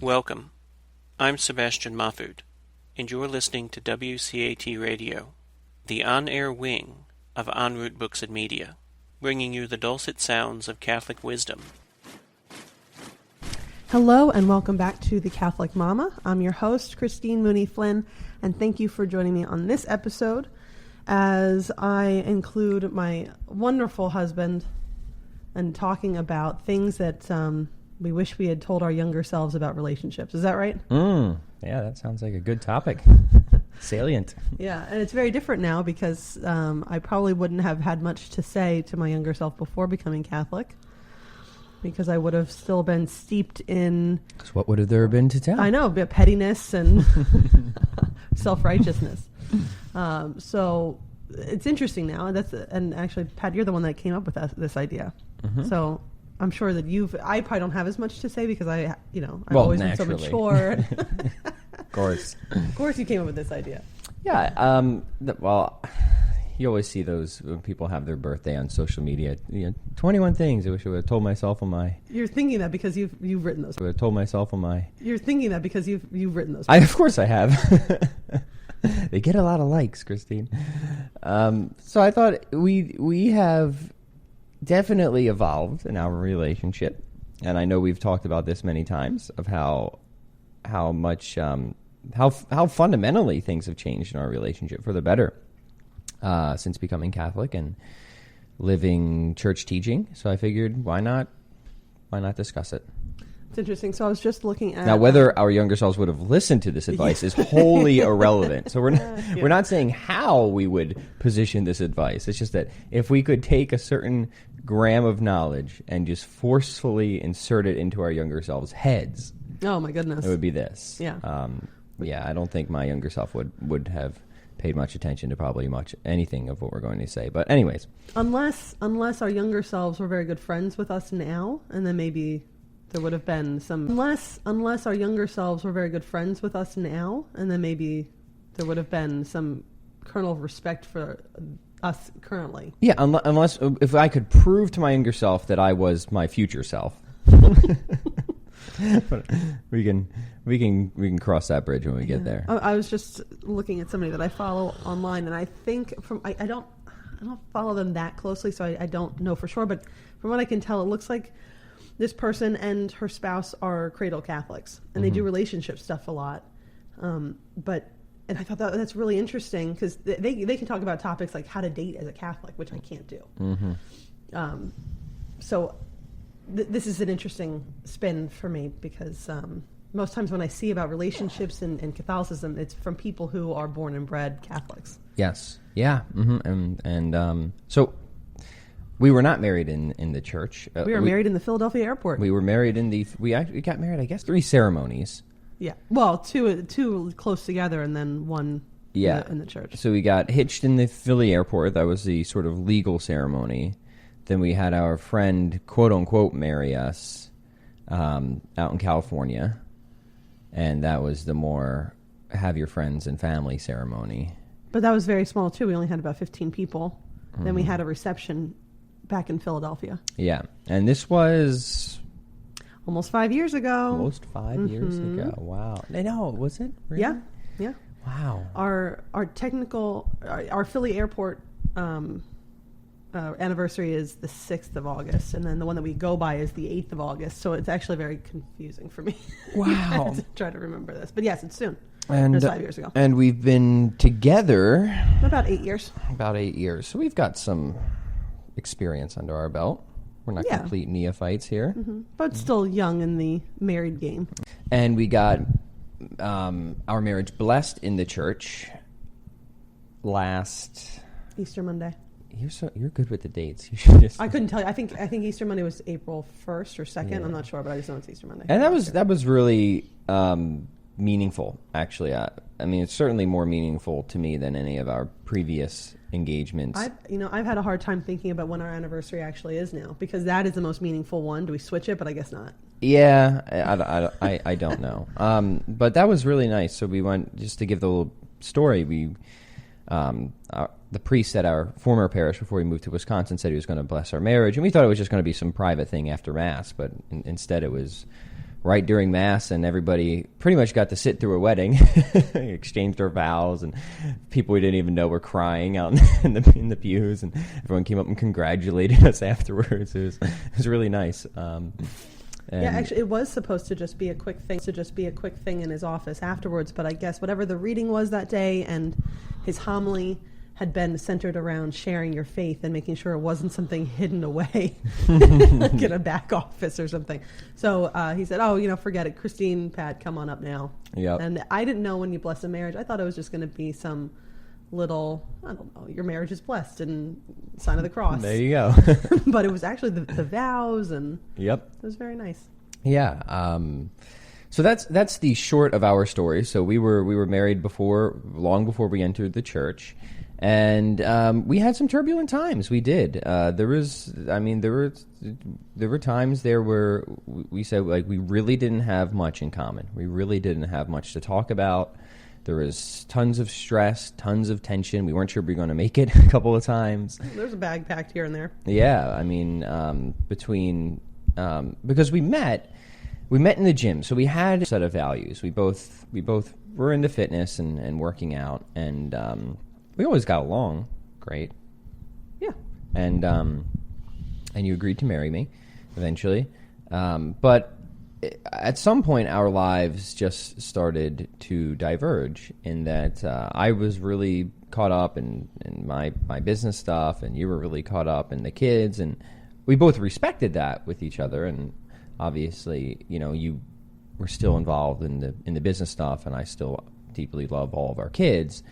Welcome. I'm Sebastian Mahfood, and you're listening to WCAT Radio, the on-air wing of En Route Books and Media, bringing you the dulcet sounds of Catholic wisdom. Hello and welcome back to The Catholic Mama. I'm your host, Christine Mooney-Flynn, and thank you for joining me on this episode as I include my wonderful husband and talking about things that we wish we had told our younger selves about relationships. Is that right? Yeah, that sounds like a good topic. Salient. Yeah, and it's very different now because I probably wouldn't have had much to say to my younger self before becoming Catholic, because I would have still been steeped in... Because what would have there been to tell? I know, a bit of pettiness and self-righteousness. So it's interesting now. And actually, Pat, you're the one that came up with this idea. Mm-hmm. So I'm sure that I probably don't have as much to say because I've always been so mature. Of course. Of course you came up with this idea. Yeah. You always see those when people have their birthday on social media. 21 things I wish I would have told myself on my... You're thinking that because you've written those. I would have told myself on my... You're thinking that because you've written those. Of course I have. They get a lot of likes, Christine. So I thought we have definitely evolved in our relationship, and I know we've talked about this many times of how much how fundamentally things have changed in our relationship for the better since becoming Catholic and living church teaching. So I figured, why not discuss it? It's interesting. So I was just looking at... Now, whether our younger selves would have listened to this advice is wholly irrelevant. So we're not saying how we would position this advice. It's just that if we could take a certain gram of knowledge and just forcefully insert it into our younger selves' heads... Oh, my goodness. It would be this. Yeah. I don't think my younger self would have paid much attention to probably much anything of what we're going to say. But anyways. Unless our younger selves were very good friends with us now, and then maybe... There would have been some... Unless our younger selves were very good friends with us now, and then maybe there would have been some kernel of respect for us currently. Yeah, unless... If I could prove to my younger self that I was my future self. But we can cross that bridge when we get there. I was just looking at somebody that I follow online, and I think I don't follow them that closely, so I don't know for sure, but from what I can tell, it looks like this person and her spouse are cradle Catholics, and they do relationship stuff a lot. And I thought that's really interesting because they can talk about topics like how to date as a Catholic, which I can't do. Mm-hmm. So this is an interesting spin for me because most times when I see about relationships in Catholicism, it's from people who are born and bred Catholics. Yes. Yeah. Mm-hmm. And so... We were not married in the church. We were married in the Philadelphia airport. We were married we got married, I guess, 3 ceremonies. Yeah. Well, two close together and then one in the church. So we got hitched in the Philly airport. That was the sort of legal ceremony. Then we had our friend, quote unquote, marry us out in California. And that was the more have your friends and family ceremony. But that was very small, too. We only had about 15 people. Mm-hmm. Then we had a reception back in Philadelphia. Yeah. And this was... Almost 5 years ago. Almost 5 years ago. Wow. I know. Was it? Really? Yeah. Wow. Our Philly airport anniversary is the 6th of August, and then the one that we go by is the 8th of August, so it's actually very confusing for me. Wow. to try to remember this. But yes, it's soon. And, it was 5 years ago. And we've been together... About 8 years. About 8 years. So we've got some... experience under our belt. We're not complete neophytes here. Mm-hmm. But still young in the married game. And we got our marriage blessed in the church last... Easter Monday. You're good with the dates. You should just... I couldn't tell you. I think Easter Monday was April 1st or 2nd. Yeah. I'm not sure, but I just know it's Easter Monday. And that was really meaningful, actually. I mean, it's certainly more meaningful to me than any of our previous engagements. I've had a hard time thinking about when our anniversary actually is now, because that is the most meaningful one. Do we switch it? But I guess not. Yeah, I don't know. But that was really nice. So we went, just to give the little story, the priest at our former parish before we moved to Wisconsin said he was going to bless our marriage, and we thought it was just going to be some private thing after Mass, but instead it was right during Mass, and everybody pretty much got to sit through a wedding, exchanged our vows, and people we didn't even know were crying out in the pews, and everyone came up and congratulated us afterwards. It was really nice. Yeah, actually, it was supposed to just be a quick thing in his office afterwards, but I guess whatever the reading was that day and his homily had been centered around sharing your faith and making sure it wasn't something hidden away like in a back office or something. So he said, forget it. Christine, Pat, come on up now. Yep. And I didn't know when you bless a marriage. I thought it was just going to be some little, I don't know, your marriage is blessed and sign of the cross. There you go. But it was actually the vows, and yep, it was very nice. Yeah. So that's the short of our story. So we were married long before we entered the church. And we had some turbulent times. We did. There were times there where we said, like, we really didn't have much in common. We really didn't have much to talk about. There was tons of stress, tons of tension. We weren't sure we were going to make it a couple of times. There's a bag packed here and there. Yeah, I mean, because we met in the gym, so we had a set of values. We both were into fitness and working out, and we always got along great. Yeah. And you agreed to marry me eventually. But at some point, our lives just started to diverge in that I was really caught up in my business stuff, and you were really caught up in the kids. And we both respected that with each other. And obviously, you were still involved in the business stuff, and I still deeply love all of our kids.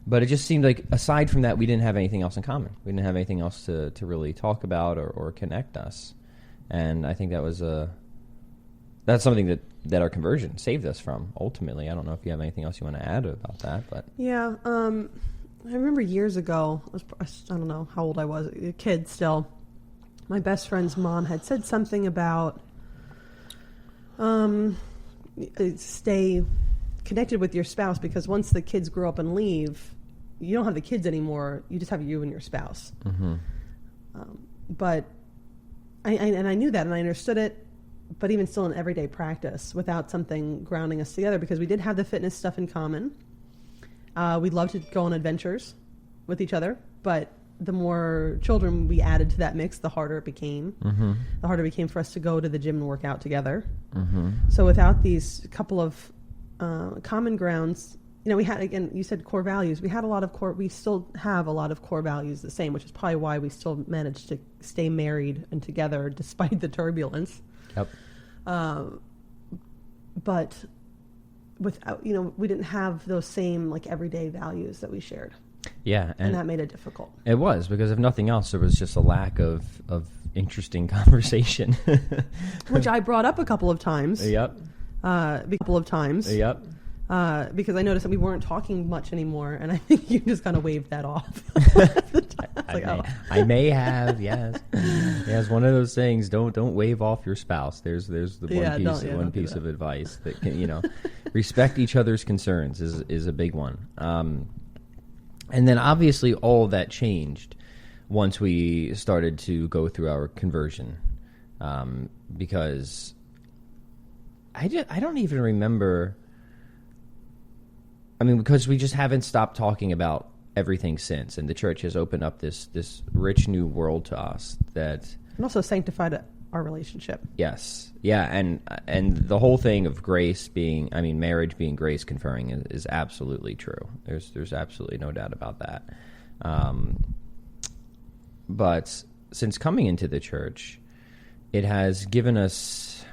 But it just seemed like, aside from that, we didn't have anything else in common. We didn't have anything else to really talk about or connect us. And I think that's something that our conversion saved us from, ultimately. I don't know if you have anything else you want to add about that. But yeah, I remember years ago, I don't know how old I was, a kid still, my best friend's mom had said something about stay connected with your spouse, because once the kids grow up and leave, you don't have the kids anymore. You just have you and your spouse. Mm-hmm. But I knew that, and I understood it. But even still, in everyday practice, without something grounding us together, because we did have the fitness stuff in common. We loved to go on adventures with each other, but the more children we added to that mix, the harder it became. Mm-hmm. The harder it became for us to go to the gym and work out together. Mm-hmm. So without these couple of common grounds, we had, again, you said core values. We still have a lot of core values the same, which is probably why we still managed to stay married and together despite the turbulence. Yep. But without, we didn't have those same everyday values that we shared. Yeah. And that made it difficult. It was, because if nothing else, there was just a lack of interesting conversation. Which I brought up a couple of times. Yep. Yep. Because I noticed that we weren't talking much anymore, and I think you just kind of waved that off. I may have, yes. Yes, one of those things, don't wave off your spouse. There's the one piece of advice that can, respect each other's concerns is a big one. And then obviously all of that changed once we started to go through our conversion. Because I don't even remember. I mean, because we just haven't stopped talking about everything since, and the church has opened up this rich new world to us that, and also sanctified our relationship. Yes, yeah, and the whole thing of grace being, marriage being grace conferring is absolutely true. There's absolutely no doubt about that. But since coming into the church, it's given us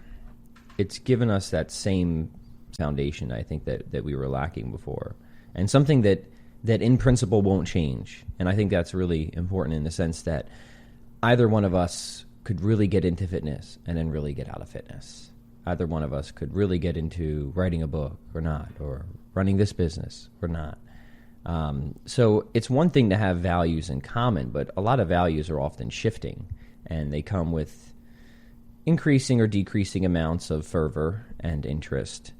that same foundation, I think, that we were lacking before, and something that in principle won't change. And I think that's really important in the sense that either one of us could really get into fitness and then really get out of fitness. Either one of us could really get into writing a book or not, or running this business or not. So it's one thing to have values in common, but a lot of values are often shifting, and they come with increasing or decreasing amounts of fervor and interest.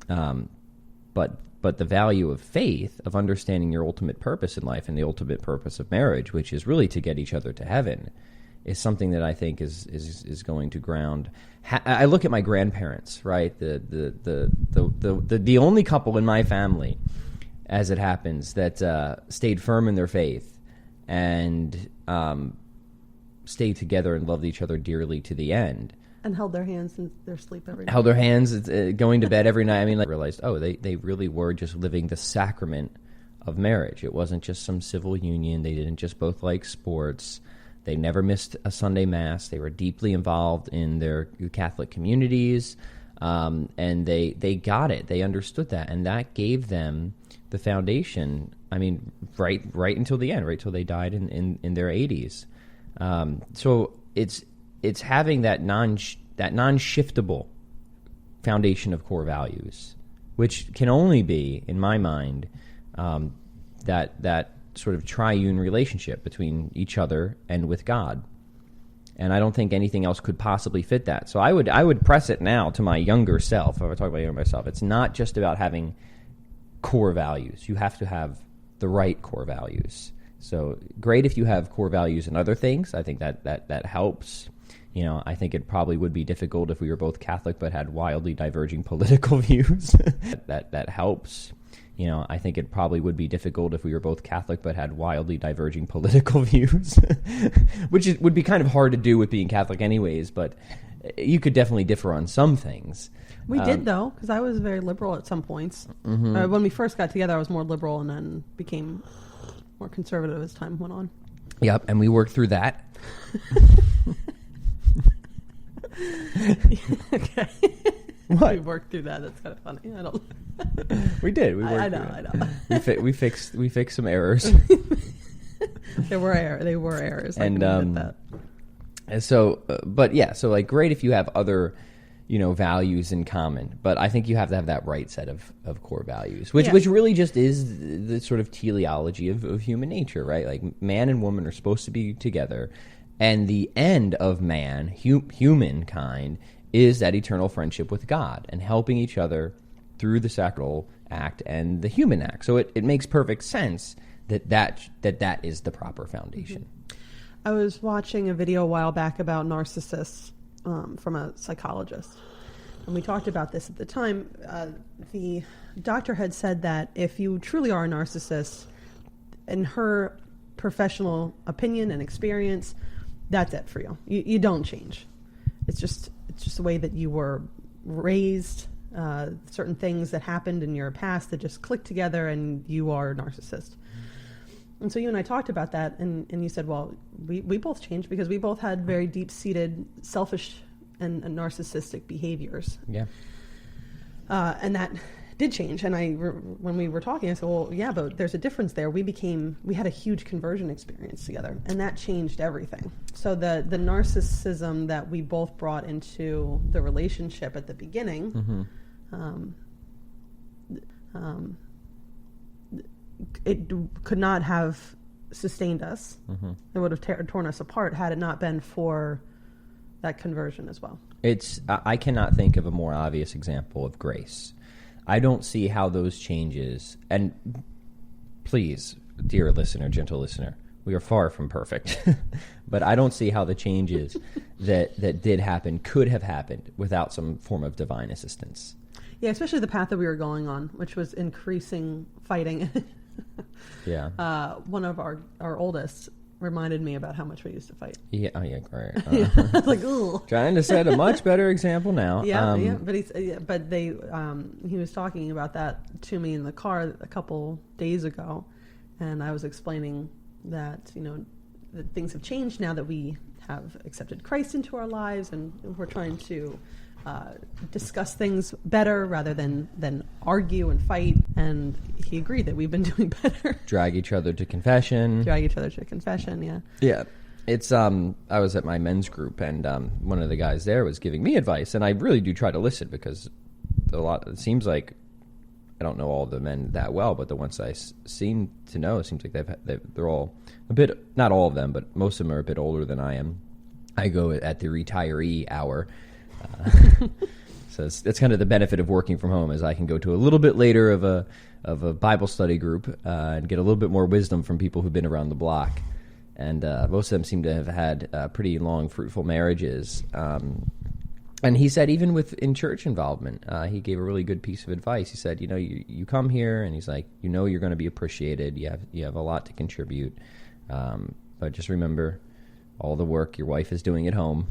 But the value of faith, of understanding your ultimate purpose in life and the ultimate purpose of marriage, which is really to get each other to heaven, is something that I think is going to ground. I look at my grandparents, right? The only couple in my family, as it happens, that stayed firm in their faith and stayed together and loved each other dearly to the end. And held their hands in their sleep every night. Held their hands going to bed every night. I mean, I realized, they really were just living the sacrament of marriage. It wasn't just some civil union. They didn't just both like sports. They never missed a Sunday Mass. They were deeply involved in their Catholic communities, and they got it. They understood that, and that gave them the foundation. I mean, right until the end, right till they died in their 80s. So it's having that non-shiftable foundation of core values, which can only be, in my mind, that sort of triune relationship between each other and with God. And I don't think anything else could possibly fit that. So I would press it now to my younger self. If I talk about younger myself, it's not just about having core values. You have to have the right core values. So great if you have core values in other things. I think that helps. I think it probably would be difficult if we were both Catholic but had wildly diverging political views. that helps. I think it probably would be difficult if we were both Catholic but had wildly diverging political views, which would be kind of hard to do with being Catholic anyways, but you could definitely differ on some things. We did, though, because I was very liberal at some points. Mm-hmm. When we first got together, I was more liberal and then became more conservative as time went on. Yep, and we worked through that. Okay. What? We worked through that. That's kind of funny. I don't. We did. We worked I through know. it. We fixed some errors. They were errors. And I can admit that. so like great if you have other, values in common, but I think you have to have that right set of core values, which really just is the sort of teleology of human nature, right? Like man and woman are supposed to be together, and the end of man, humankind, is that eternal friendship with God and helping each other through the sacramental act and the human act. So it makes perfect sense that is the proper foundation. I was watching a video a while back about narcissists from a psychologist, and we talked about this at the time. The doctor had said that if you truly are a narcissist, in her professional opinion and experience, that's it for you. You don't change. It's just the way that you were raised, certain things that happened in your past that just clicked together, and you are a narcissist. And so you and I talked about that, and you said, well, we both changed because we both had very deep-seated selfish and narcissistic behaviors. Yeah. And that did change. And when we were talking, I said, well, yeah, but there's a difference there. We had a huge conversion experience together, and that changed everything. So the narcissism that we both brought into the relationship at the beginning, it could not have sustained us. It would have torn us apart had it not been for that conversion as well. I cannot think of a more obvious example of grace. I don't see how those changes, and please, dear listener, gentle listener, we are far from perfect, but I don't see how the changes that did happen could have happened without some form of divine assistance. Yeah, especially the path that we were going on, which was increasing fighting. Yeah. One of our oldest reminded me about how much we used to fight. Yeah. Oh, yeah. Great. I was like, ooh. Trying to set a much better example now. Yeah. But he was talking about that to me in the car a couple days ago, and I was explaining that that things have changed now that we have accepted Christ into our lives, and we're trying to discuss things better rather than argue and fight. And he agreed that we've been doing better. Drag each other to confession. Yeah. Yeah. It's I was at my men's group, and one of the guys there was giving me advice, and I really do try to listen because it seems like I don't know all the men that well, but the ones I seem to know, it seems like they're all a bit, not all of them, but most of them are a bit older than I am. I go at the retiree hour. So that's kind of the benefit of working from home, is I can go to a little bit later of a Bible study group and get a little bit more wisdom from people who've been around the block. and most of them seem to have had pretty long, fruitful marriages. And he said, even in church involvement, he gave a really good piece of advice. He said, you come here, and he's like, you're going to be appreciated. You have a lot to contribute, but just remember all the work your wife is doing at home.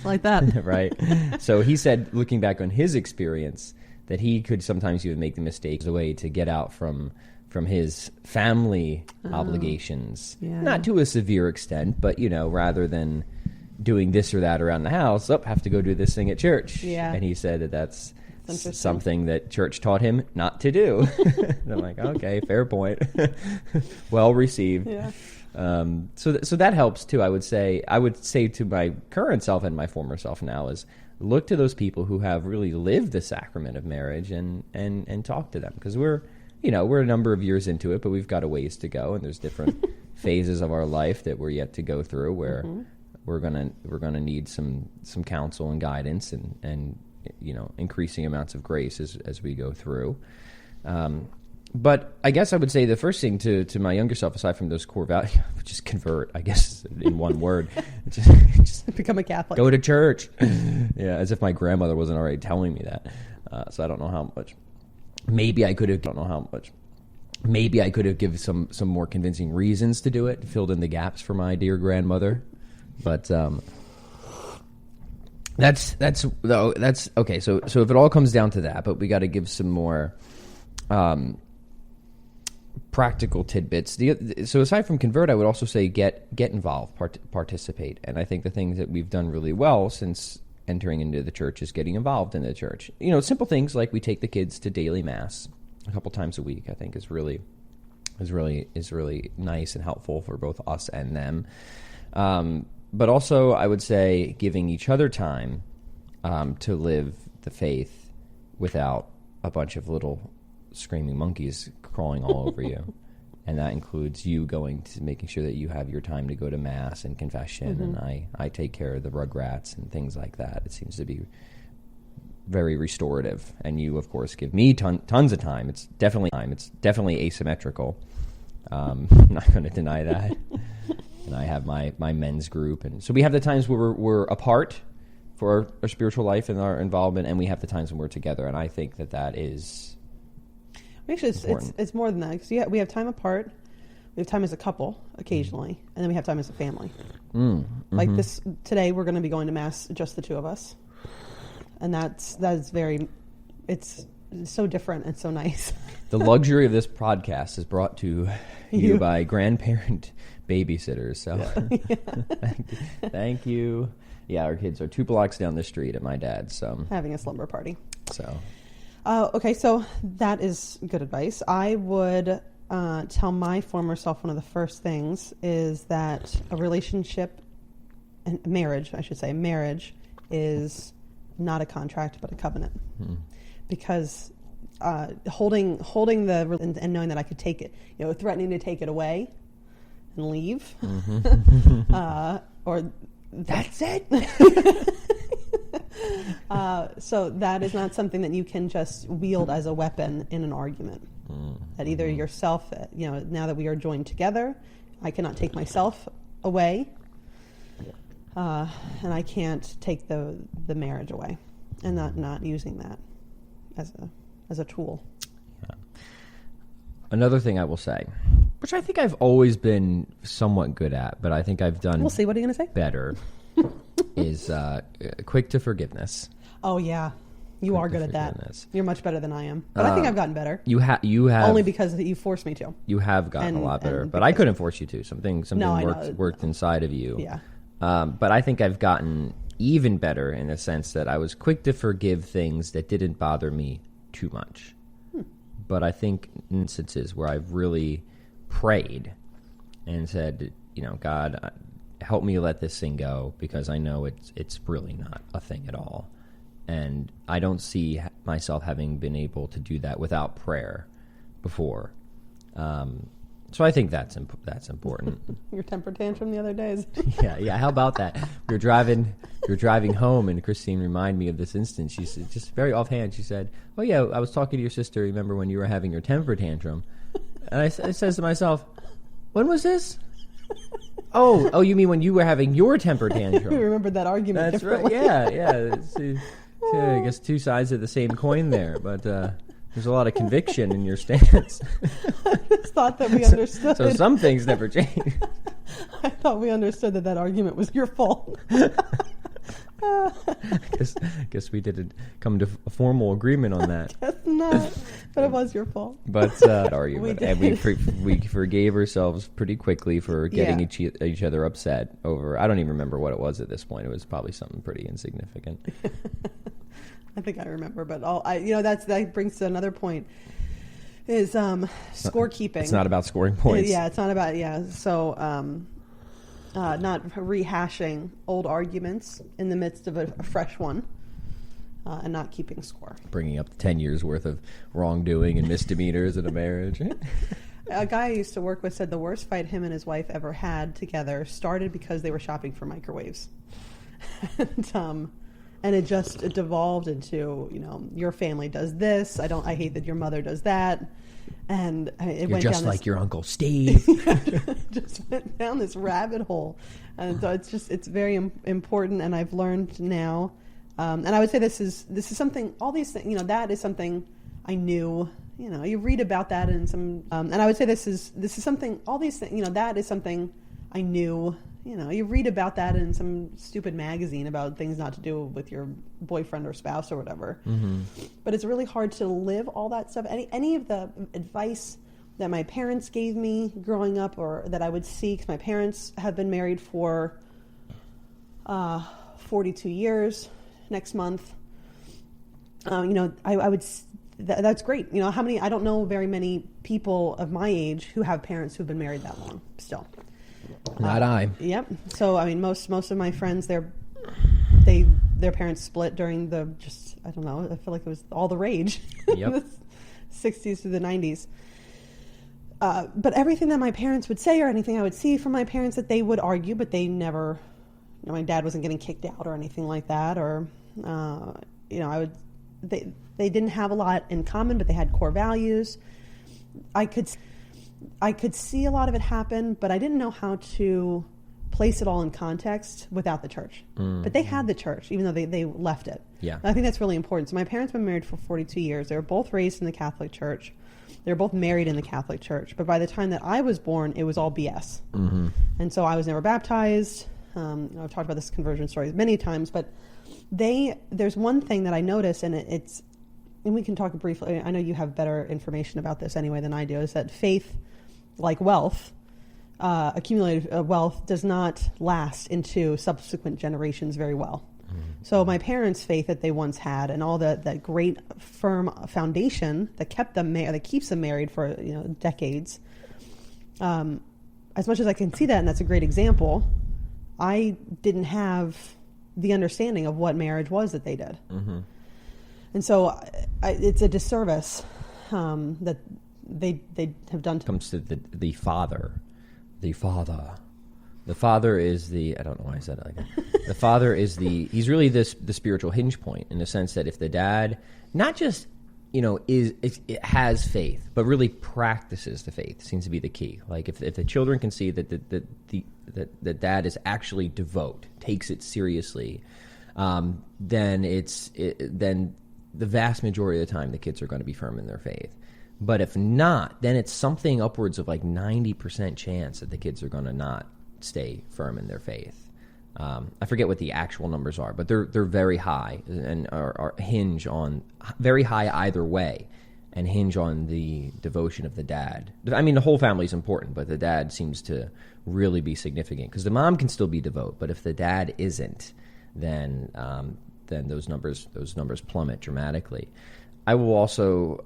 Like that. Right. So he said, looking back on his experience, that he could sometimes even make the mistake as a way to get out from his family obligations. Yeah. Not to a severe extent, but, rather than doing this or that around the house, have to go do this thing at church. Yeah. And he said that's something that church taught him not to do. And I'm like, okay, fair point. Well received. Yeah. So that helps too. I would say to my current self and my former self now is look to those people who have really lived the sacrament of marriage and talk to them, because we're a number of years into it, but we've got a ways to go, and there's different phases of our life that we're yet to go through where we're gonna need some counsel and guidance and increasing amounts of grace as we go through. But I guess I would say the first thing to my younger self, aside from those core values, which is convert, I guess, in one word. Just become a Catholic. Go to church. Yeah, as if my grandmother wasn't already telling me that. So I don't know how much. Maybe I could have. Don't know how much. Maybe I could have given some more convincing reasons to do it, filled in the gaps for my dear grandmother. But that's okay. So if it all comes down to that, but we got to give some more practical tidbits. So aside from convert, I would also say get involved, participate. And I think the things that we've done really well since entering into the church is getting involved in the church. Simple things like we take the kids to daily mass a couple times a week. I think is really nice and helpful for both us and them. But also, I would say giving each other time to live the faith without a bunch of little screaming monkeys crawling all over you. And that includes you making sure that you have your time to go to mass and confession, and I take care of the rugrats and things like that. It seems to be very restorative. And you, of course, give me tons of time. It's definitely asymmetrical. I'm not going to deny that. And I have my men's group, and so we have the times where we're apart for our spiritual life and our involvement, and we have the times when we're together. And I think that is. Actually, it's more than that. Because we have time apart, we have time as a couple occasionally, and then we have time as a family. Like today, we're going to be going to mass, just the two of us, and that's very. It's so different and so nice. The luxury of this podcast is brought to you by grandparent babysitters. So, thank you. Yeah, our kids are 2 blocks down the street at my dad's. Having a slumber party. So. Okay, so that is good advice. I would tell my former self one of the first things is that a relationship, and marriage is not a contract but a covenant. Because holding the and knowing that I could take it, threatening to take it away and leave, or that's it. So that is not something that you can just wield as a weapon in an argument. That either yourself, now that we are joined together, I cannot take myself away, and I can't take the marriage away, and not using that as a tool. Yeah. Another thing I will say, which I think I've always been somewhat good at, but I think I've done. We'll see. What are you going to say? Better. Is quick to forgiveness. Oh yeah, you are good at that. You're much better than I am, but I think I've gotten better. You have only because you forced me to. You have gotten a lot better, but I couldn't force you to. Something worked inside of you. Yeah. But I think I've gotten even better in the sense that I was quick to forgive things that didn't bother me too much. But I think instances where I've really prayed and said, God, help me let this thing go, because I know it's really not a thing at all. And I don't see myself having been able to do that without prayer before. So I think that's important. Your temper tantrum the other days. Yeah. How about that? You're driving home, and Christine reminded me of this instance. She said, just very offhand, she said, "Oh yeah, I was talking to your sister. Remember when you were having your temper tantrum?" And I says to myself, "When was this?" Oh, you mean when you were having your temper tantrum? We remembered that argument. That's right. Yeah. I guess two sides of the same coin there, but there's a lot of conviction in your stance. I just thought that we understood. So some things never change. I thought we understood that argument was your fault. Guess we didn't come to a formal agreement on that. Guess not, but it was your fault. But argument, and we forgave ourselves pretty quickly for getting each other upset over. I don't even remember what it was at this point. It was probably something pretty insignificant. I think I remember, but that brings to another point. Is scorekeeping. It's not about scoring points. Yeah, it's not about So. Not rehashing old arguments in the midst of a fresh one, and not keeping score. Bringing up 10 years worth of wrongdoing and misdemeanors in a marriage. A guy I used to work with said the worst fight him and his wife ever had together started because they were shopping for microwaves. And it just devolved into, your family does this. I hate that your mother does that. And it went just down like your Uncle Steve. Just went down this rabbit hole. And so it's very important. And I've learned now, and I would say this is something, all these things, that is something I knew, you read about that in some, and I would say this is something, all these things, that is something I knew, you read about that in some stupid magazine about things not to do with your boyfriend or spouse or whatever. Mm-hmm. But it's really hard to live all that stuff. Any of the advice that my parents gave me growing up, or that I would see, because my parents have been married for 42 years next month. I would. That's great. How many? I don't know very many people of my age who have parents who've been married that long still. Not I. Yep. So most of my friends, their parents split during I feel like it was all the rage. Yep. The 60s to the 90s. But everything that my parents would say, or anything I would see from my parents, that they would argue, but they never, my dad wasn't getting kicked out or anything like that, or they didn't have a lot in common, but they had core values. I could see a lot of it happen, but I didn't know how to place it all in context without the church. Mm. But they had the church, even though they left it. Yeah. And I think that's really important. So my parents have been married for 42 years. They were both raised in the Catholic Church. They were both married in the Catholic Church. But by the time that I was born, it was all BS. Mm-hmm. And so I was never baptized. I've talked about this conversion story many times, but there's one thing that I noticed, and and we can talk briefly. I know you have better information about this anyway than I do, is that faith, like wealth, accumulated wealth, does not last into subsequent generations very well. Mm-hmm. So my parents' faith that they once had, and all that great firm foundation that keeps them married for decades. As much as I can see that, and that's a great example, I didn't have the understanding of what marriage was that they did. Mm-hmm. And so it's a disservice that they have done. Comes to the father. The father is I don't know why I said it like that. The father is he's really the spiritual hinge point, in the sense that if the dad not just it has faith, but really practices the faith, seems to be the key. Like if the children can see that the dad is actually devout, takes it seriously, then the vast majority of the time the kids are going to be firm in their faith. But if not, then it's something upwards of like 90% chance that the kids are going to not stay firm in their faith. I forget what the actual numbers are, but they're very high and are hinge on very high either way, and hinge on the devotion of the dad. I mean, the whole family is important, but the dad seems to really be significant, because the mom can still be devout, but if the dad isn't, then those numbers plummet dramatically. I will also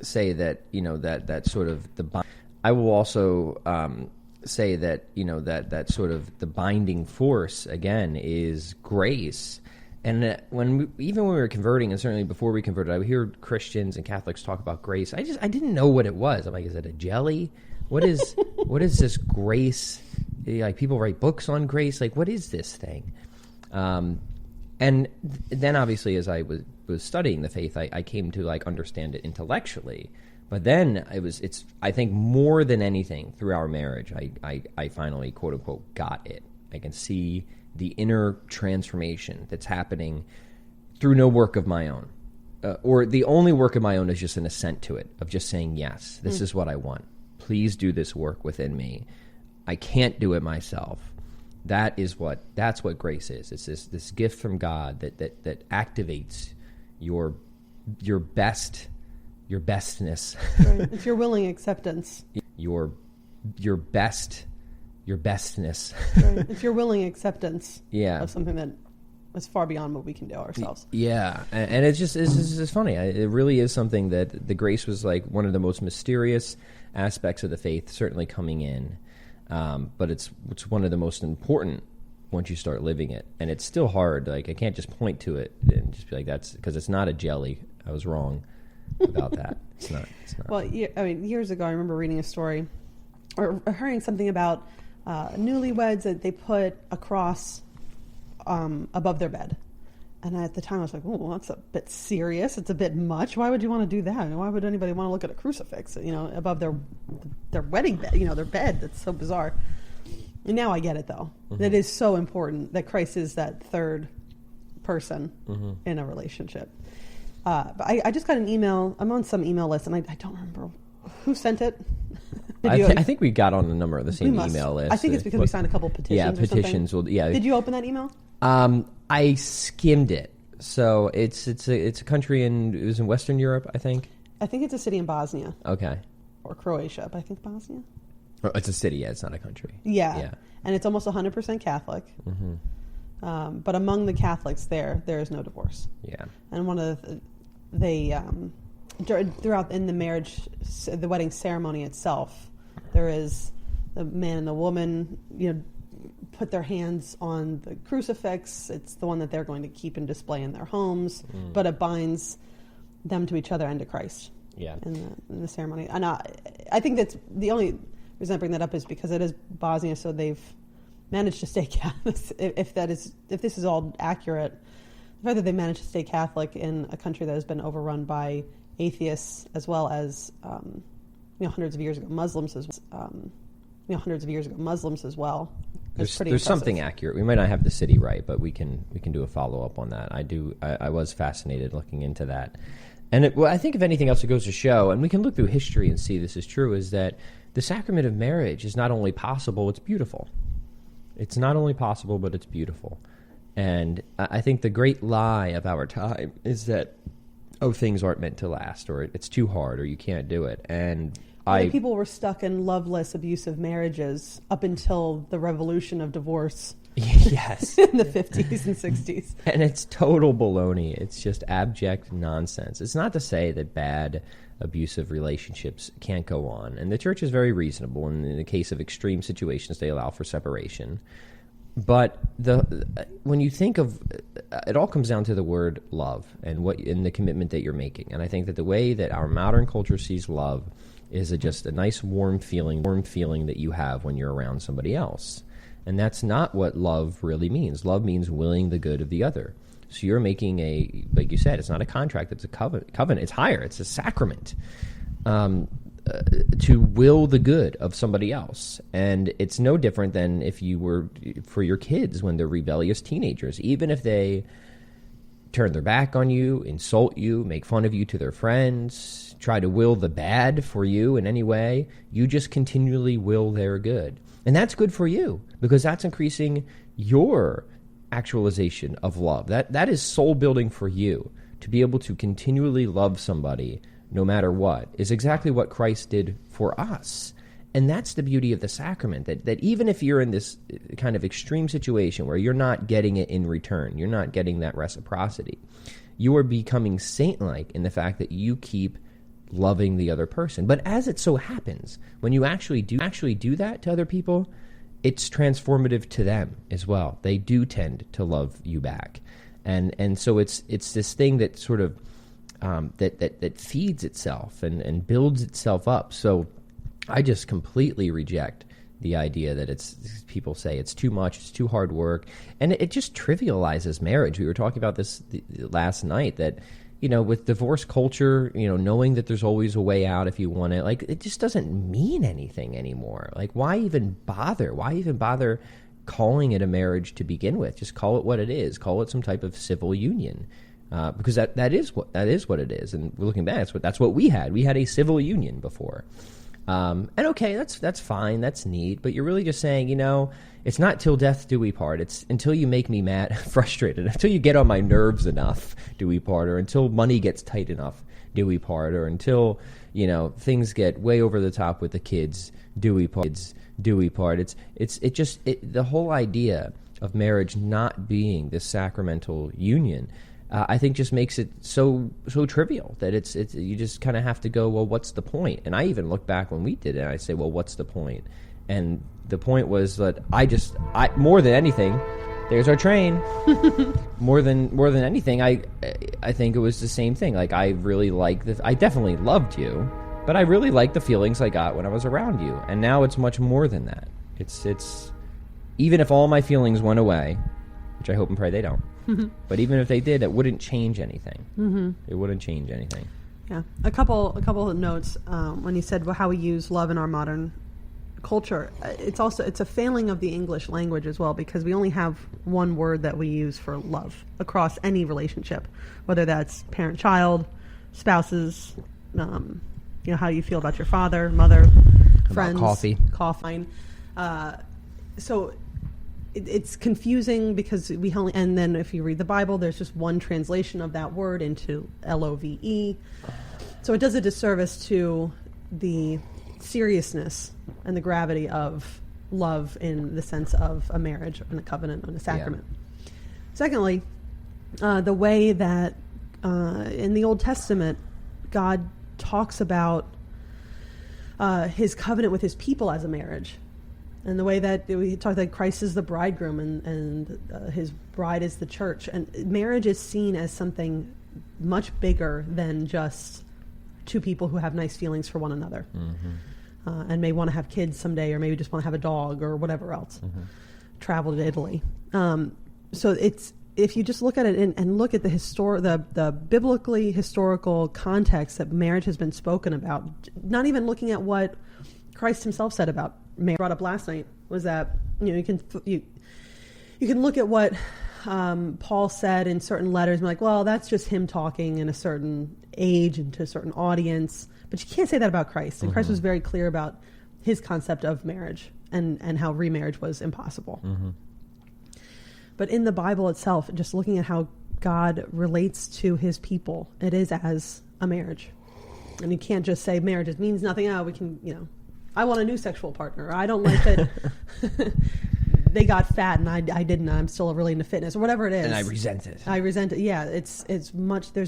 say that that sort of the. I will also say that that sort of the binding force again is grace. And when we were converting, and certainly before we converted, I would hear Christians and Catholics talk about grace. I didn't know what it was. I'm like, is it a jelly? What is this grace? Like, people write books on grace. Like, what is this thing? And then obviously, as I was studying the faith, I came to like understand it intellectually. But then it's I think more than anything through our marriage, I finally, quote unquote, got it. I can see the inner transformation that's happening through no work of my own. Or the only work of my own is just an assent to it, of just saying, yes, this is what I want. Please do this work within me. I can't do it myself. That's what grace is. It's this gift from God that activates your bestness. Right. It's your willing acceptance. Your bestness. Right. It's your willing acceptance. Yeah. Of something that is far beyond what we can do ourselves. Yeah, and it's just funny. It really is something that the grace was like one of the most mysterious aspects of the faith, certainly coming in. But it's one of the most important once you start living it, and it's still hard. Like I can't just point to it and just be like that's because it's not a jelly. I was wrong about that. It's not. Well, I mean, years ago, I remember reading a story or hearing something about newlyweds that they put a cross above their bed. And at the time I was like, oh, that's a bit serious. It's a bit much. Why would you want to do that? Why would anybody want to look at a crucifix, above their wedding bed, their bed? That's so bizarre. And now I get it, though. Mm-hmm. That is so important that Christ is that third person in a relationship. But I just got an email. I'm on some email list, and I don't remember who sent it. I think we got on a number of the same email list. I think it's because we signed a couple petitions. Yeah, petitions. Did you open that email? I skimmed it. So it's a country it was in Western Europe, I think. I think it's a city in Bosnia. Okay. Or Croatia, but I think Bosnia. Oh, it's a city, yeah. It's not a country. Yeah. And it's almost 100% Catholic. Mm-hmm. But among the Catholics there is no divorce. Yeah. And one of they throughout in the marriage, the wedding ceremony itself, there is the man and the woman, put their hands on the crucifix. It's the one that they're going to keep and display in their homes, but it binds them to each other and to Christ. Yeah. In the ceremony. And I think that's the only reason I bring that up is because it is Bosnia, so they've managed to stay Catholic. If this is all accurate, the fact that they managed to stay Catholic in a country that has been overrun by atheists as well as hundreds of years ago Muslims as well. There's something accurate. We might not have the city right, but we can do a follow up on that. I was fascinated looking into that, and I think if anything else, it goes to show, and we can look through history and see this is true, is that the sacrament of marriage is not only possible, it's beautiful. It's not only possible, but it's beautiful. And I think the great lie of our time is that things aren't meant to last, or it's too hard, or you can't do it. And people were stuck in loveless, abusive marriages up until the revolution of divorce. Yes. In the 50s and 60s. And it's total baloney. It's just abject nonsense. It's not to say that bad, abusive relationships can't go on. And the church is very reasonable. And in the case of extreme situations, they allow for separation. But when you think of it, all comes down to the word love and the commitment that you're making. And I think that the way that our modern culture sees love is just a nice warm feeling that you have when you're around somebody else. And that's not what love really means. Love means willing the good of the other. So you're making like you said, it's not a contract, it's a covenant. It's higher, it's a sacrament. To will the good of somebody else. And it's no different than if you were for your kids when they're rebellious teenagers. Even if they turn their back on you, insult you, make fun of you to their friends, try to will the bad for you in any way, you just continually will their good. And that's good for you because that's increasing your actualization of love. That is soul building for you. To be able to continually love somebody no matter what is exactly what Christ did for us. And that's the beauty of the sacrament, that even if you're in this kind of extreme situation where you're not getting it in return, you're not getting that reciprocity, you are becoming saint-like in the fact that you keep loving the other person. But as it so happens, when you actually do that to other people, it's transformative to them as well. They do tend to love you back. And so it's this thing that sort of that feeds itself and builds itself up. So I just completely reject the idea that people say it's too much, it's too hard work, and it just trivializes marriage. We were talking about this last night, that with divorce culture, knowing that there's always a way out if you want it, like, it just doesn't mean anything anymore. Like, why even bother? Why even bother calling it a marriage to begin with? Just call it what it is. Call it some type of civil union, because that is what it is. And looking back, that's what we had. We had a civil union before. And okay, that's fine, that's neat, but you're really just saying, it's not till death do we part. It's until you make me mad, frustrated, until you get on my nerves enough do we part, or until money gets tight enough do we part, or until things get way over the top with the kids do we part. The whole idea of marriage not being this sacramental union, I think just makes it so trivial that it's you just kind of have to go, well, what's the point? And I even look back when we did it, and I say, well, what's the point? And the point was that I more than anything, there's our train. more than anything, I think it was the same thing. Like, I really I definitely loved you, but I really liked the feelings I got when I was around you. And now it's much more than that. It's even if all my feelings went away, which I hope and pray they don't. But even if they did, it wouldn't change anything. Mm-hmm. It wouldn't change anything. Yeah, a couple of notes when you said how we use love in our modern culture. It's a failing of the English language as well, because we only have one word that we use for love across any relationship, whether that's parent-child, spouses, how you feel about your father, mother, friends, coffee. So it's confusing because and then if you read the Bible, there's just one translation of that word into LOVE. So it does a disservice to the seriousness and the gravity of love in the sense of a marriage and a covenant and a sacrament. Yeah. Secondly, the way that in the Old Testament, God talks about his covenant with his people as a marriage. And the way that we talk that Christ is the bridegroom and his bride is the church. And marriage is seen as something much bigger than just two people who have nice feelings for one another. Mm-hmm. And may want to have kids someday, or maybe just want to have a dog or whatever else. Mm-hmm. Travel to Italy. So if you just look at it and look at the biblically historical context that marriage has been spoken about, not even looking at what Christ himself said about marriage. Brought up last night was that you can look at what Paul said in certain letters and be like, well, that's just him talking in a certain age and to a certain audience, but you can't say that about Christ. And mm-hmm. Christ was very clear about his concept of marriage and how remarriage was impossible. Mm-hmm. But in the Bible itself, just looking at how God relates to his people, it is as a marriage. And you can't just say marriage means nothing. We can, I want a new sexual partner. I don't like that they got fat and I didn't. I'm still really into fitness or whatever it is. And I resent it. Yeah, it's much. There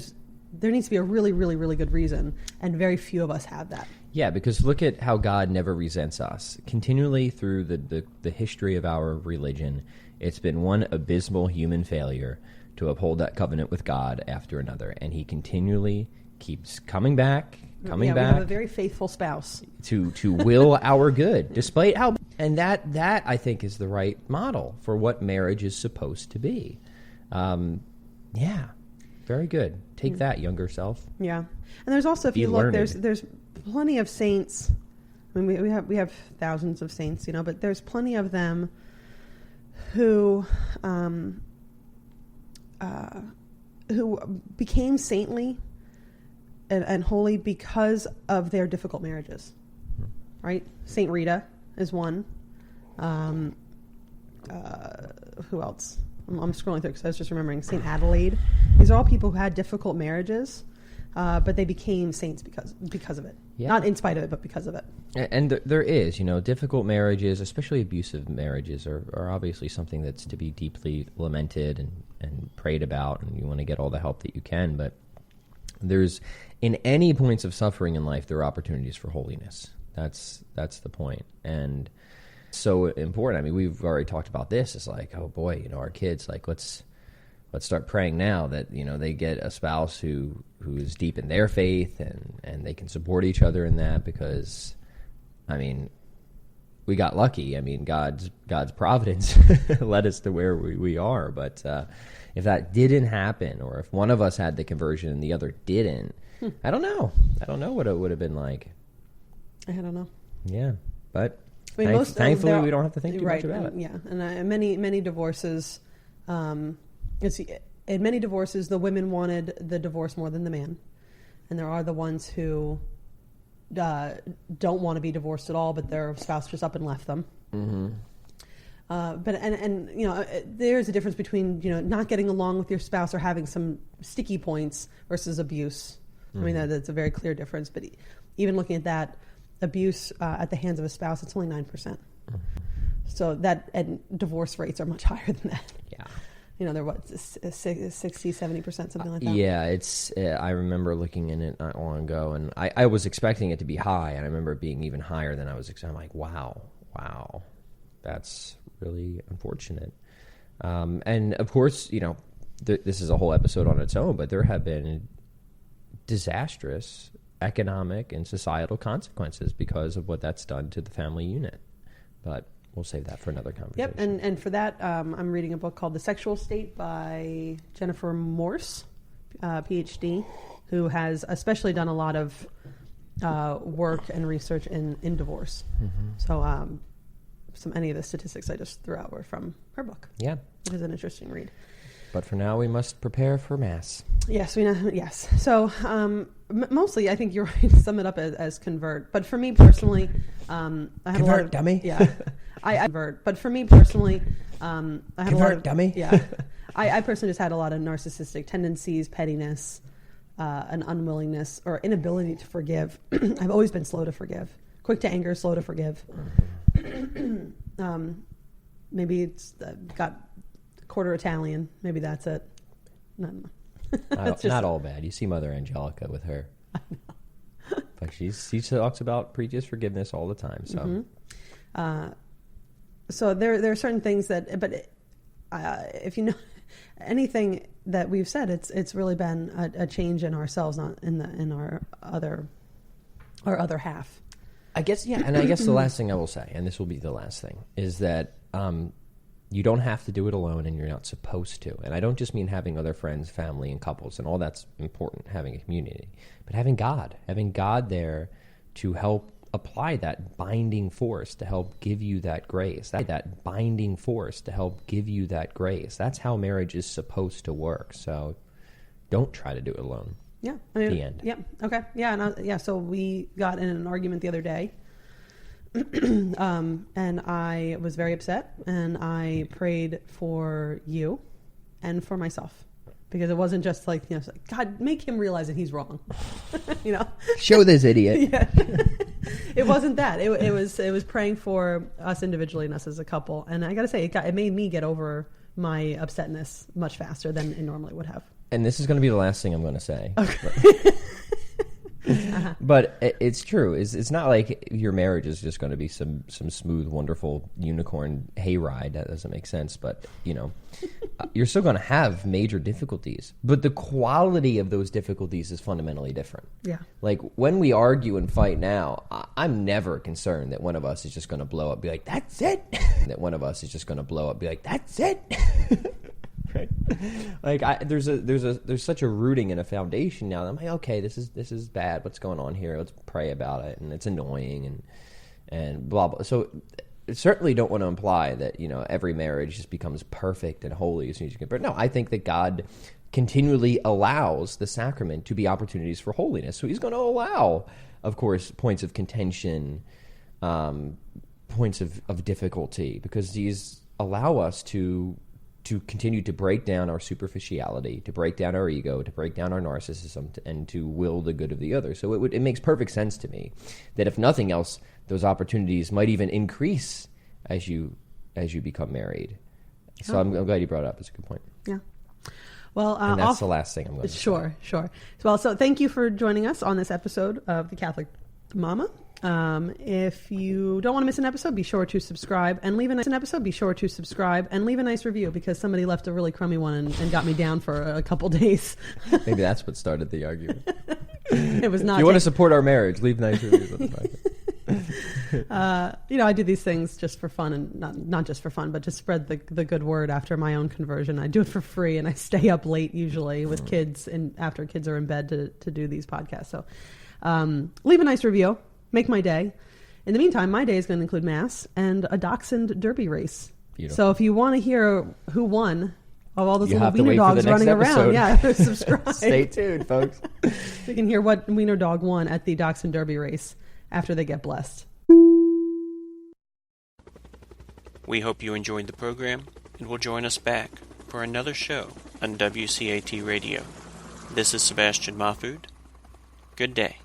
needs to be a really, really, really good reason, and very few of us have that. Yeah, because look at how God never resents us. Continually through the history of our religion, it's been one abysmal human failure to uphold that covenant with God after another, and he continually keeps coming back. We have a very faithful spouse to will our good, despite how, and that I think is the right model for what marriage is supposed to be. Yeah, very good. Take that, younger self. Yeah, and there's also, if you look, there's plenty of saints. I mean, we have thousands of saints, but there's plenty of them who became saintly and holy because of their difficult marriages, right? Saint Rita is one. Who else? I'm scrolling through because I was just remembering Saint Adelaide. These are all people who had difficult marriages, but they became saints because of it. Yeah. Not in spite of it, but because of it. And there is, difficult marriages, especially abusive marriages, are obviously something that's to be deeply lamented and prayed about, and you want to get all the help that you can, but in any points of suffering in life, there are opportunities for holiness. That's the point. And so important. I mean, we've already talked about this. It's like, oh boy, our kids, like, let's start praying now that, they get a spouse who is deep in their faith and they can support each other in that, because, I mean, we got lucky. I mean, God's providence led us to where we are. But if that didn't happen, or if one of us had the conversion and the other didn't, I don't know. I don't know what it would have been like. I don't know. Yeah, but I mean, thankfully we don't have to think too much about it. Yeah, and many divorces. In many divorces, the women wanted the divorce more than the man, and there are the ones who don't want to be divorced at all, but their spouse just up and left them. Mm-hmm. But you know, there's a difference between, you know, not getting along with your spouse or having some sticky points versus abuse. Mm-hmm. I mean, that's a very clear difference. But even looking at that, abuse at the hands of a spouse, it's only 9%. Mm-hmm. So and divorce rates are much higher than that. Yeah. You know, they're what, 60, 70%, something like that. Yeah, it's. I remember looking in it not long ago, and I was expecting it to be high, and I remember it being even higher than I was expecting. I'm like, wow, that's really unfortunate. And of course, you know, this is a whole episode on its own, but there have been disastrous economic and societal consequences because of what that's done to the family unit. But we'll save that for another conversation. Yep, and for that, I'm reading a book called The Sexual State by Jennifer Morse, PhD, who has especially done a lot of work and research in divorce. Mm-hmm. So any of the statistics I just threw out were from her book. Yeah. It is an interesting read. But for now, we must prepare for Mass. Yes, we know. Yes. So mostly, I think you're right to sum it up as convert. But for me personally, I had a lot of... dummy. Yeah. I convert. But for me personally, I had convert, a lot of... dummy. Yeah. I personally just had a lot of narcissistic tendencies, pettiness, an unwillingness or inability to forgive. I've always been slow to forgive. Quick to anger, slow to forgive. Maybe it's got quarter Italian. Maybe that's it. Not all bad. You see Mother Angelica with her. I know. But she talks about preaches forgiveness all the time. So, so there are certain things that, but if you know anything that we've said, it's really been a change in ourselves, not in our other half. I guess, yeah, and I guess the last thing I will say, and this will be the last thing, is that you don't have to do it alone, and you're not supposed to. And I don't just mean having other friends, family, and couples, and all that's important, having a community, but having God there to help apply that binding force to help give you that grace. That binding force to help give you that grace. That's how marriage is supposed to work. So don't try to do it alone. Yeah. I mean, the end. Yeah. Okay. Yeah. So we got in an argument the other day, and I was very upset, and I prayed for you and for myself, because it wasn't just like, you know, like, God, make him realize that he's wrong. You know, show this idiot. Yeah. It wasn't that. It was praying for us individually and us as a couple. And I got to say, it made me get over my upsetness much faster than it normally would have. And this is going to be the last thing I'm going to say. Okay. But it's true. It's not like your marriage is just going to be some smooth, wonderful unicorn hayride. That doesn't make sense. But, you know, you're still going to have major difficulties. But the quality of those difficulties is fundamentally different. Yeah. Like, when we argue and fight now, I'm never concerned that one of us is just going to blow up, be like, that's it. That one of us is just going to blow up, be like, that's it. Right. Like there's such a rooting and a foundation now that I'm like, okay, this is bad. What's going on here? Let's pray about it. And it's annoying and blah blah. So certainly don't want to imply that, you know, every marriage just becomes perfect and holy as soon as you can. But no, I think that God continually allows the sacrament to be opportunities for holiness. So He's going to allow, of course, points of contention, points of difficulty, because these allow us to continue to break down our superficiality, to break down our ego, to break down our narcissism, and to will the good of the other. So it makes perfect sense to me that if nothing else, those opportunities might even increase as you become married. So I'm glad you brought it up. It's a good point. Yeah. Well, and that's the last thing I'm going to say. Sure. Well, so thank you for joining us on this episode of The Catholic Mama. If you don't want to miss an episode, be sure to subscribe and leave a nice review, because somebody left a really crummy one and got me down for a couple days. Maybe that's what started the argument. It was not. If you want to support our marriage, leave nice reviews on the podcast. I do these things just for fun, and not just for fun, but to spread the good word after my own conversion. I do it for free, and I stay up late usually with kids, and after kids are in bed to do these podcasts. So leave a nice review, make my day. In the meantime, my day is going to include Mass and a Dachshund Derby race. Beautiful. So if you want to hear who won of all those You little have to wiener wait for the dogs next running episode. around, subscribe. Stay tuned, folks. You can hear what wiener dog won at the Dachshund Derby race after they get blessed. We hope you enjoyed the program and will join us back for another show on WCAT Radio. This is Sebastian Mahfood. Good day.